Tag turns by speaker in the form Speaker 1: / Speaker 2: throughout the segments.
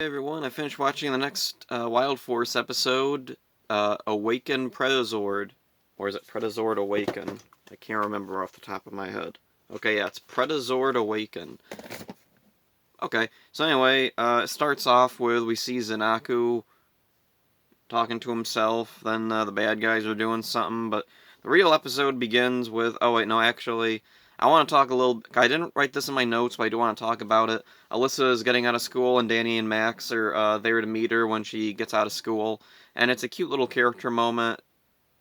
Speaker 1: Hey everyone, I finished watching the next Wild Force episode, Awaken Predazord. Or is it Predazord Awaken? I can't remember off the top of my head. Okay, yeah, it's Predazord Awaken. Okay, so anyway, it starts off with we see Zanaku talking to himself, then the bad guys are doing something, but the real episode begins with, oh wait, no, actually, I want to talk a little, I didn't write this in my notes, but I do want to talk about it. Alyssa is getting out of school, and Danny and Max are there to meet her when she gets out of school, and it's a cute little character moment.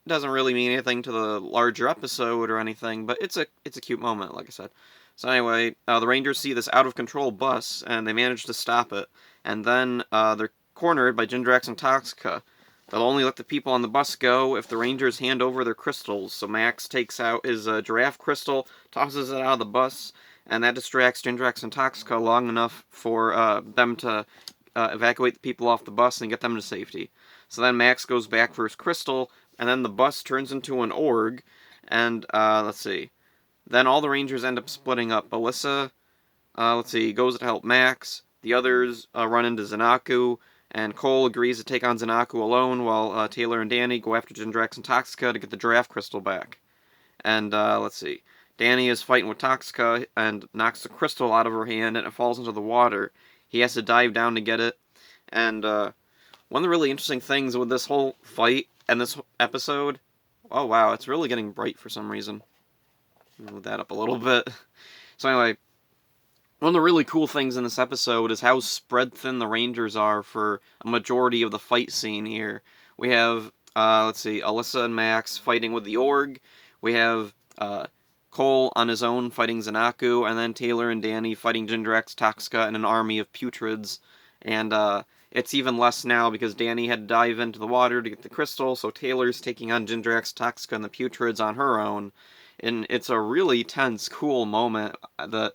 Speaker 1: It doesn't really mean anything to the larger episode or anything, but it's a cute moment, like I said. So anyway, the Rangers see this out-of-control bus, and they manage to stop it, and then they're cornered by Jindrax and Toxica. They'll only let the people on the bus go if the Rangers hand over their crystals. So Max takes out his giraffe crystal, tosses it out of the bus, and that distracts Jindrax and Toxica long enough for them to evacuate the people off the bus and get them to safety. So then Max goes back for his crystal, and then the bus turns into an org, and let's see. Then all the Rangers end up splitting up. Alyssa, let's see, goes to help Max. The others run into Zanaku, and Cole agrees to take on Zanaku alone while Taylor and Danny go after Jindrax and Toxica to get the giraffe crystal back. And let's see. Danny is fighting with Toxica and knocks the crystal out of her hand and it falls into the water. He has to dive down to get it. And one of the really interesting things with this whole fight and this episode. Oh wow, it's really getting bright for some reason. Move that up a little bit. So anyway, one of the really cool things in this episode is how spread thin the Rangers are for a majority of the fight scene here. We have, let's see, Alyssa and Max fighting with the Org. We have Cole on his own fighting Zanaku, and then Taylor and Danny fighting Jindrax, Toxica, and an army of putrids. And it's even less now because Danny had to dive into the water to get the crystal, so Taylor's taking on Jindrax, Toxica, and the putrids on her own. And it's a really tense, cool moment that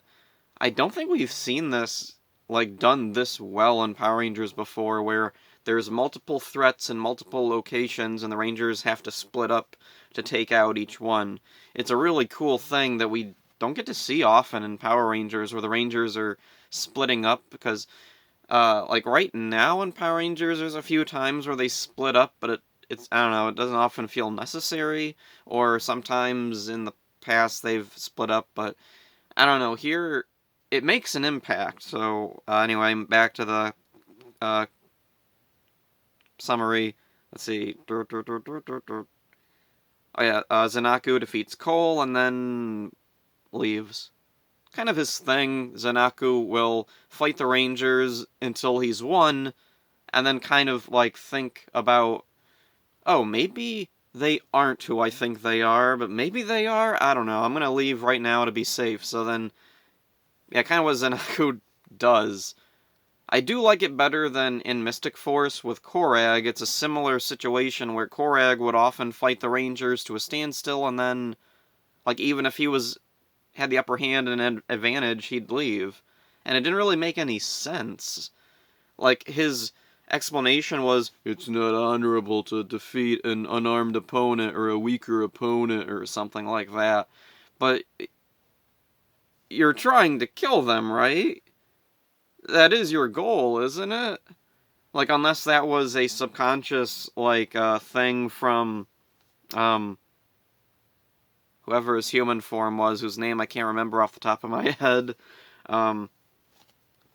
Speaker 1: I don't think we've seen this like done this well in Power Rangers before, where there's multiple threats in multiple locations and the Rangers have to split up to take out each one. It's a really cool thing that we don't get to see often in Power Rangers, where the Rangers are splitting up, because like right now in Power Rangers there's a few times where they split up, but it's I don't know, it doesn't often feel necessary, or sometimes in the past they've split up, but I don't know, here it makes an impact. So anyway, back to the uh, summary. Let's see. Oh yeah, Zanaku defeats Cole and then leaves. Kind of his thing. Zanaku will fight the Rangers until he's won, and then kind of like think about, oh, maybe they aren't who I think they are, but maybe they are. I don't know. I'm gonna leave right now to be safe. So then, yeah, kind of what Zanaku does. I do like it better than in Mystic Force with Korag. It's a similar situation where Korag would often fight the Rangers to a standstill, and then, like, even if he had the upper hand and an advantage, he'd leave. And it didn't really make any sense. Like, his explanation was, it's not honorable to defeat an unarmed opponent or a weaker opponent or something like that. But you're trying to kill them, right? That is your goal, isn't it? Like, unless that was a subconscious, like, thing from, um, whoever his human form was, whose name I can't remember off the top of my head. Um,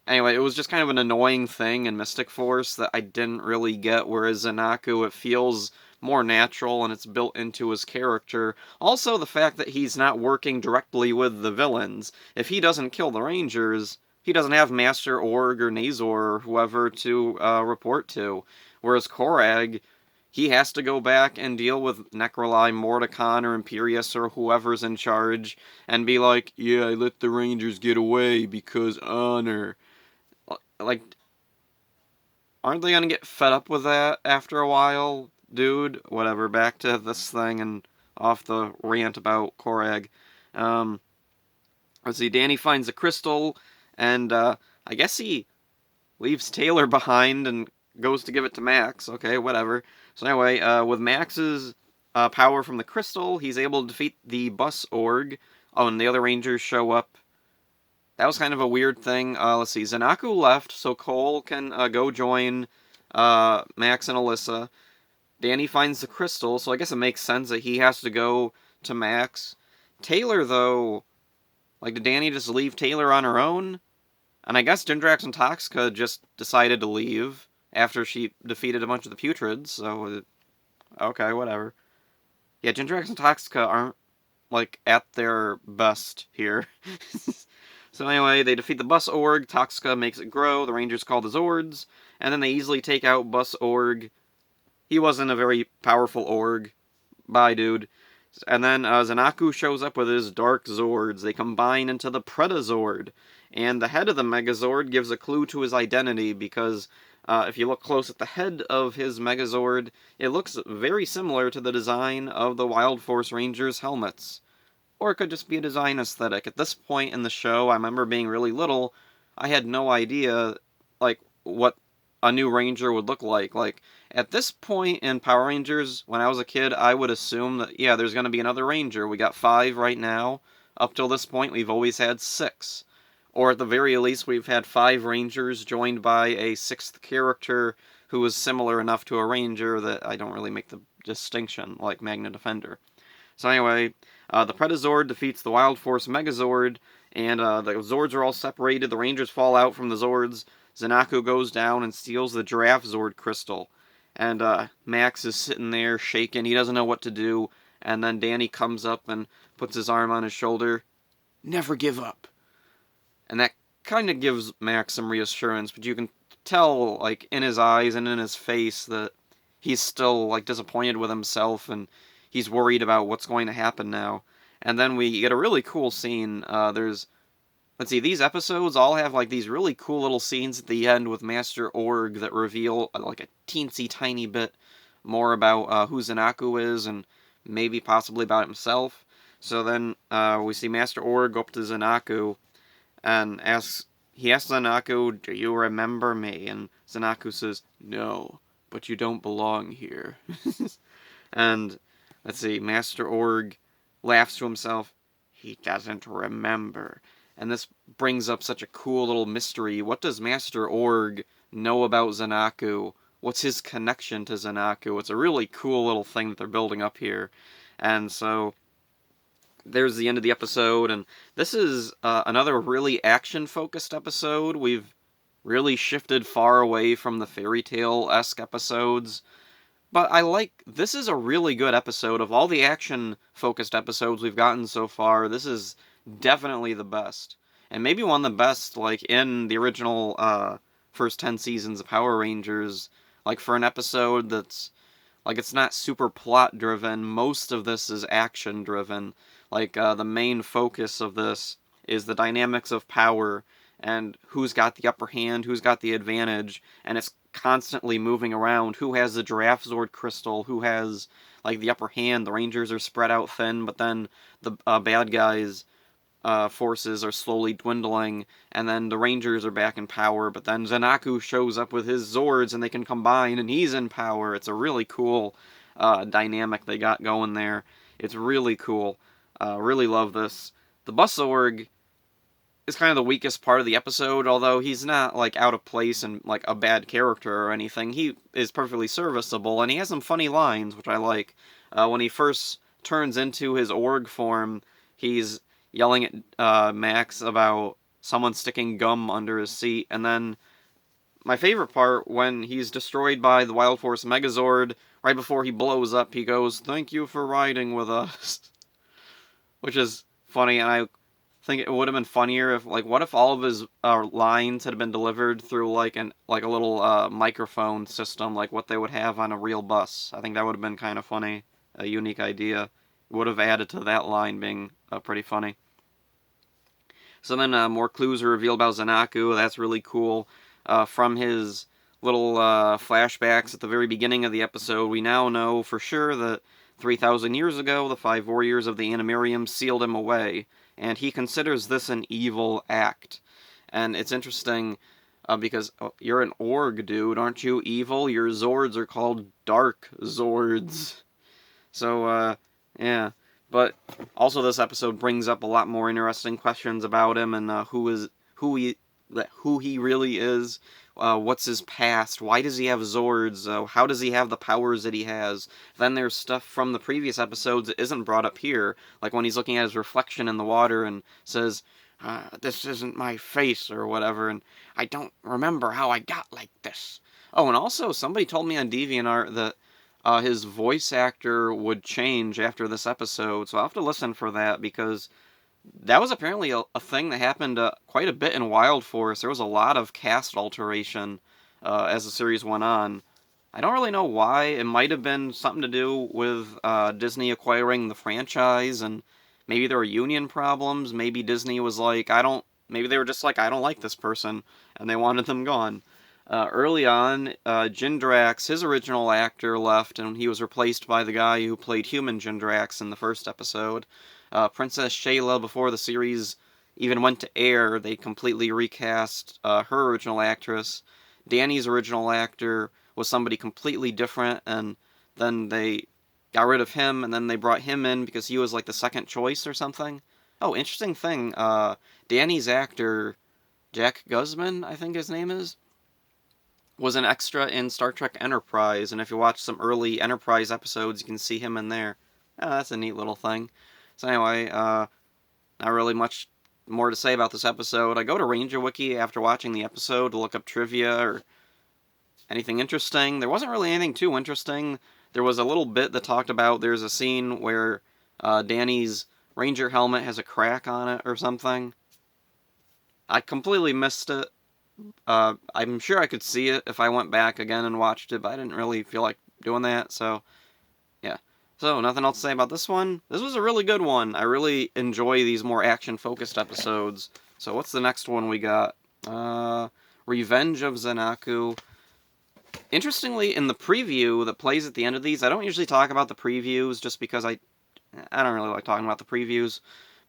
Speaker 1: anyway, it was just kind of an annoying thing in Mystic Force that I didn't really get, whereas Zanaku, it feels more natural and it's built into his character. Also, the fact that he's not working directly with the villains. If he doesn't kill the Rangers, he doesn't have Master Org or Nazor or whoever to report to. Whereas Korag, he has to go back and deal with Necroli, Mordecon, or Imperius, or whoever's in charge, and be like, yeah, I let the Rangers get away because honor. Like, aren't they gonna get fed up with that after a while? Dude, whatever, back to this thing and off the rant about Korag. Um, let's see, Danny finds a crystal, and I guess he leaves Taylor behind and goes to give it to Max. Okay, whatever. So anyway, with Max's power from the crystal, he's able to defeat the bus org. Oh, and the other Rangers show up. that was kind of a weird thing. Let's see, Zanaku left, so Cole can go join Max and Alyssa. Danny finds the crystal, so I guess it makes sense that he has to go to Max. Taylor, though, like, did Danny just leave Taylor on her own? And I guess Gindrax and Toxica just decided to leave after she defeated a bunch of the Putrids, so, okay, whatever. Yeah, Gindrax and Toxica aren't, like, at their best here. So anyway, they defeat the Bus Org, Toxica makes it grow, the Rangers call the Zords, and then they easily take out Bus Org. He wasn't a very powerful Org. Bye, dude. And then Zanaku shows up with his Dark Zords. They combine into the Predazord. And the head of the Megazord gives a clue to his identity because if you look close at the head of his Megazord, it looks very similar to the design of the Wild Force Rangers' helmets. Or it could just be a design aesthetic. At this point in the show, I remember being really little, I had no idea, like, what a new Ranger would look like. Like, at this point in Power Rangers, when I was a kid, I would assume that, yeah, there's going to be another Ranger. We got 5 right now. Up till this point, we've always had 6. Or at the very least, we've had 5 Rangers joined by a 6th character who is similar enough to a Ranger that I don't really make the distinction, like Magna Defender. So anyway, the Predazord defeats the Wild Force Megazord, and the Zords are all separated. The Rangers fall out from the Zords. Zanaku goes down and steals the Giraffe Zord crystal. And Max is sitting there shaking. He doesn't know what to do. And then Danny comes up and puts his arm on his shoulder. Never give up. And that kind of gives Max some reassurance, but you can tell, like, in his eyes and in his face that he's still, like, disappointed with himself, and he's worried about what's going to happen now. And then we get a really cool scene. Let's see, these episodes all have, like, these really cool little scenes at the end with Master Org that reveal, like, a teensy tiny bit more about who Zanaku is, and maybe possibly about himself. So then we see Master Org go up to Zanaku and he asks Zanaku, "Do you remember me?" And Zanaku says, "No, but you don't belong here." And let's see, Master Org laughs to himself. He doesn't remember. And this brings up such a cool little mystery. What does Master Org know about Zanaku? What's his connection to Zanaku? It's a really cool little thing that they're building up here. And so there's the end of the episode, and this is another really action-focused episode. We've really shifted far away from the fairy tale-esque episodes. But this is a really good episode. Of all the action-focused episodes we've gotten so far, this is definitely the best. And maybe one of the best, like, in the original first 10 seasons of Power Rangers. Like, for an episode that's, like, it's not super plot-driven, most of this is action-driven. Like, the main focus of this is the dynamics of power, and who's got the upper hand, who's got the advantage, and it's constantly moving around. Who has the Giraffe Zord crystal? Who has, like, the upper hand? The Rangers are spread out thin, but then the bad guys' forces are slowly dwindling, and then the Rangers are back in power, but then Zanaku shows up with his Zords, and they can combine, and he's in power. It's a really cool dynamic they got going there. It's really cool. Really love this. The Bus Org is kind of the weakest part of the episode, although he's not, like, out of place and, like, a bad character or anything. He is perfectly serviceable, and he has some funny lines, which I like. When he first turns into his Org form, he's yelling at Max about someone sticking gum under his seat, and then my favorite part, when he's destroyed by the Wild Force Megazord, right before he blows up, he goes, "Thank you for riding with us." Which is funny, and I think it would have been funnier if, like, what if all of his lines had been delivered through, like, a little microphone system, like what they would have on a real bus. I think that would have been kind of funny, a unique idea. It would have added to that line being pretty funny. So then more clues are revealed about Zanaku. That's really cool. From his little flashbacks at the very beginning of the episode, we now know for sure that 3,000 years ago, the 5 warriors of the Animarium sealed him away, and he considers this an evil act. And it's interesting, because you're an Org, dude, aren't you evil? Your Zords are called Dark Zords. So, yeah. But also this episode brings up a lot more interesting questions about him and who he really is. What's his past? Why does he have Zords? How does he have the powers that he has? Then there's stuff from the previous episodes that isn't brought up here, like when he's looking at his reflection in the water and says, "This isn't my face" or whatever, and I don't remember how I got like this. Oh, and also somebody told me on DeviantArt that his voice actor would change after this episode, so I'll have to listen for that because that was apparently a thing that happened quite a bit in Wild Force. There was a lot of cast alteration as the series went on. I don't really know why. It might have been something to do with Disney acquiring the franchise, and maybe there were union problems. Maybe Disney was like, I don't. Maybe they were just like, I don't like this person, and they wanted them gone. Early on, Jindrax, his original actor, left, and he was replaced by the guy who played human Jindrax in the first episode. Princess Shayla, before the series even went to air, they completely recast her original actress. Danny's original actor was somebody completely different, and then they got rid of him, and then they brought him in because he was like the second choice or something. Oh, interesting thing. Danny's actor, Jack Guzman, I think his name is, was an extra in Star Trek Enterprise, and if you watch some early Enterprise episodes, you can see him in there. Oh, that's a neat little thing. So anyway, not really much more to say about this episode. I go to Ranger Wiki after watching the episode to look up trivia or anything interesting. There wasn't really anything too interesting. There was a little bit that talked about there's a scene where Danny's Ranger helmet has a crack on it or something. I completely missed it. I'm sure I could see it if I went back again and watched it, but I didn't really feel like doing that, so yeah. So, nothing else to say about this one. This was a really good one. I really enjoy these more action-focused episodes. So, what's the next one we got? Revenge of Zenaku. Interestingly, in the preview that plays at the end of these, I don't usually talk about the previews just because I don't really like talking about the previews,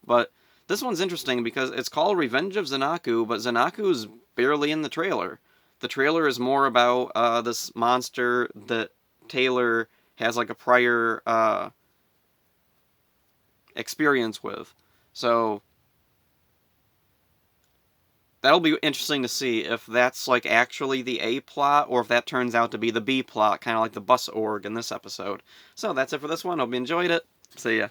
Speaker 1: but this one's interesting because it's called Revenge of Zenaku, but Zenaku's barely in the trailer. The trailer is more about this monster that Taylor has like a prior experience with. So that'll be interesting to see if that's like actually the A plot or if that turns out to be the B plot, kind of like the bus org in this episode. So that's it for this one. Hope you enjoyed it. See ya.